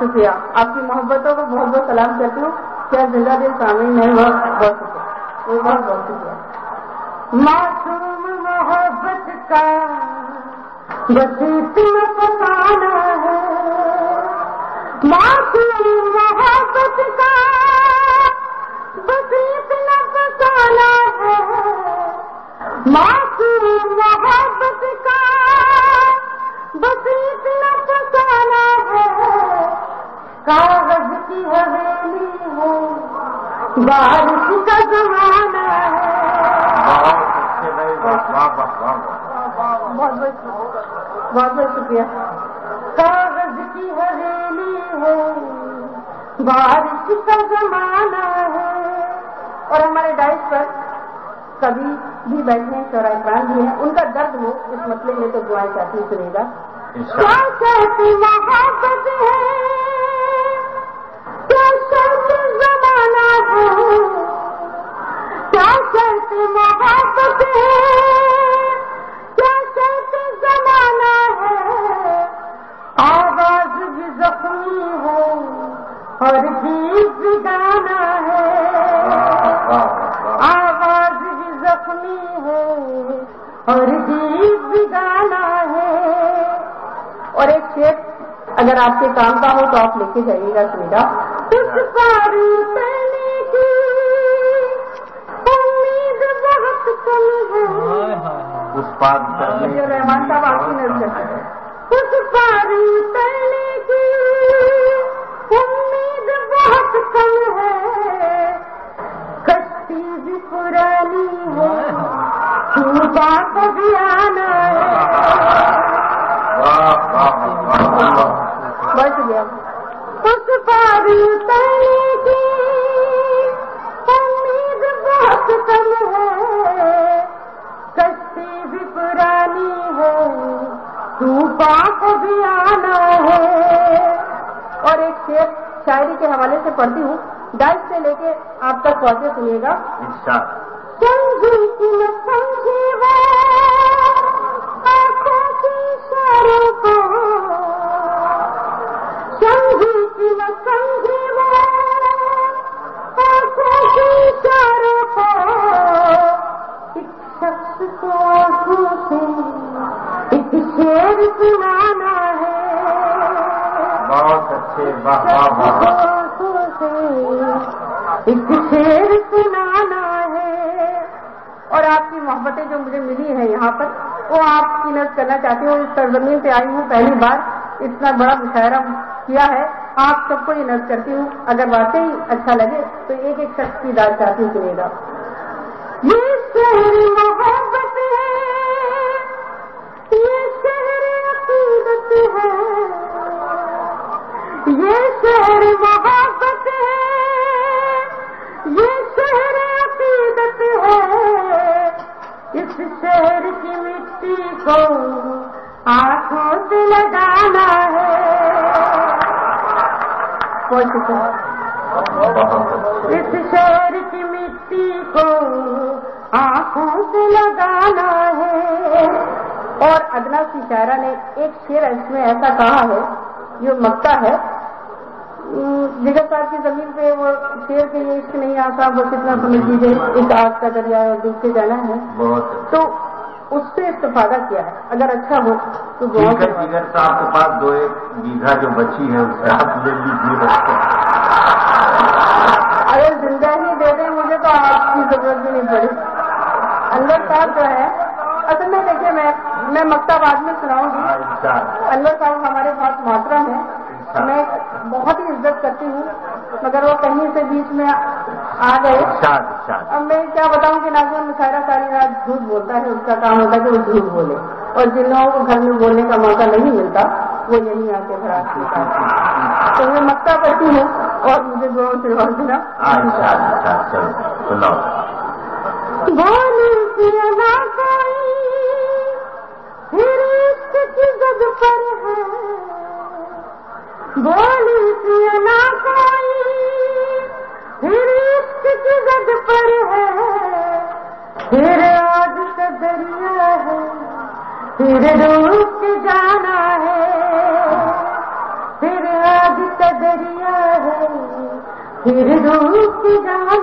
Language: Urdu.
شکریہ. آپ کی محبتوں کو بہت بہت سلام کرتی ہوں. کیا زندہ دل سامعین ہے، بہت شکریہ، بہت بہت شکریہ. معصوم محبت کا بس اتنا پکانا ہے، معصوم محبت کا بس اتنا پکانا ہے، معصوم محبت کا بس اتنا پکانا ہے. کاغذ کی حویلی ہے، بارش کا زمانہ ہے. بہت بہت شکریہ. کاغذ کی حویلی ہے، بارش کا زمانہ ہے. اور ہمارے ڈائٹ پر کبھی بھی بیٹھے ہیں، شعراء اکرام بھی ہیں، ان کا درد ہو اس مسئلے میں تو دعائیں چاہتی ہوں، سنے گا. کیا کہتی محبت ہے، کیا شرط زمانہ ہے، کیا شرط محبت ہے، کیا شرط زمانہ ہے. آواز بھی زخمی ہے اور گیت بھی گانا ہے، آواز بھی زخمی ہے اور گیت بھی گانا ہے. اور ایک شعر اگر آپ کے کام کا ہو تو آپ لے کے جائیے گا. سمیرا اس پاری پہنے کی امید بہت کم ہے، اس پار جو رحمان صاحب آپ کی نظر ہے. اس پاری پہنے کی امید بہت کم ہے، کشتی بھی پرانی ہے، ٹوٹا کبھی آنا ہے. بس گیا. اس پاری پہنے کی امید بہت کم ہے، کشتی بھی پرانی ہے، طوفان کو بھی آنا ہے. اور ایک شعر شاعری کے حوالے سے پڑھتی ہوں، ڈائٹ سے لے کے آپ تک پہنچے، سنیے گا. سمجھی کہ نہ سمجھی وہ آنکھوں کی اشاروں کو، سمجھی کہ نہ سمجھی وہ آنکھوں کی اشاروں کو. ایک شخص کو آنکھوں سے ایک شعر سنانا ہے. بہت اچھے. آنکھوں سے ایک شعر سنانا ہے. اور آپ کی محبتیں جو مجھے ملی ہیں یہاں پر، وہ آپ کی نظر کرنا چاہتی ہوں. اس سرزمین سے آئی ہوں، پہلی بار اتنا بڑا مشاعرہ کیا ہے. آپ سب کو یہ نظر کرتی ہوں، اگر واقعی اچھا لگے تو ایک ایک شخص کی داد چاہتی ہوں، سنے گا. یہ شہر محبت ہے، یہ شہر عقیدت ہے، یہ شہر محبت ہے، یہ شہر عقیدت ہے. اس شہر کی مٹی کو آنکھوں سے لگانا ہے. اس شہر کی مٹی کو آنکھوں سے لگانا ہے. اور ادنا کی شاعرہ نے ایک شعر اس میں ایسا کہا ہے جو مکتا ہے. جگر صاحب کی زمین پہ وہ شعر کے لیے عشق نہیں آتا، بس اتنا سمجھ لیجیے ایک آگ کا دریا ہے اور ڈوب کے جانا ہے. تو اس سے استفادہ کیا ہے، اگر اچھا ہو تو بہت. جگر صاحب کے پاس 2-1 بیگھا جو بچی ہے اس سے آپ لے لیجیے. اگر زندہ ہی دے دیں مجھے تو آپ کی ضرورت بھی نہیں پڑی. انور صاحب جو ہے اصل میں دیکھیے میں مکتا بعد میں سناؤں گی. انور صاحب ہمارے پاس محترم ہیں، میں بہت ہی عزت کرتی ہوں، مگر وہ کہیں سے بیچ میں آ گئے. اب میں کیا بتاؤں کہ ناظرین مشاعرہ ساری رات جھوٹ بولتا ہے، اس کا کام ہوتا ہے کہ وہ جھوٹ بولے، اور جن لوگوں کو گھر میں بولنے کا موقع نہیں ملتا وہ یہیں آ کے خراب ہوتا ہے. تو میں مکتا کرتی ہوں اور مجھے دعاؤں سے اور دینا. بولی کیا نہ کوئی پھر عشق کی زد پر ہے، بولی کیا نہ کوئی پھر عشق کی زد پر ہے. پھر آج کا دریا ہے، پھر ڈوب کے جانا ہے. پھر آج کا پھر دھوپ جانا